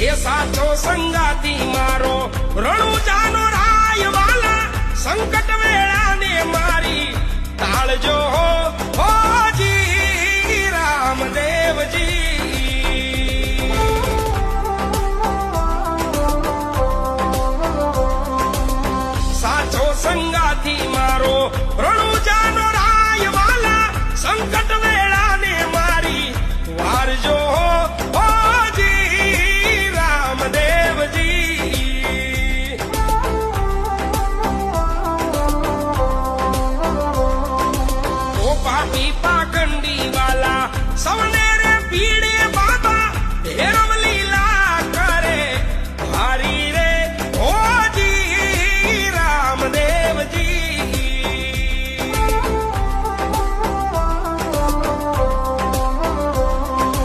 એ સાચો સંગાતી મારો રણુજાનો રાય વાલા સંકટ વેળાને મારી તાળજો હોજી રામદેવજી સાચો સંગાતી મારો રણુજાનો રાય વાલા સંકટ વેળાને મારી વારજો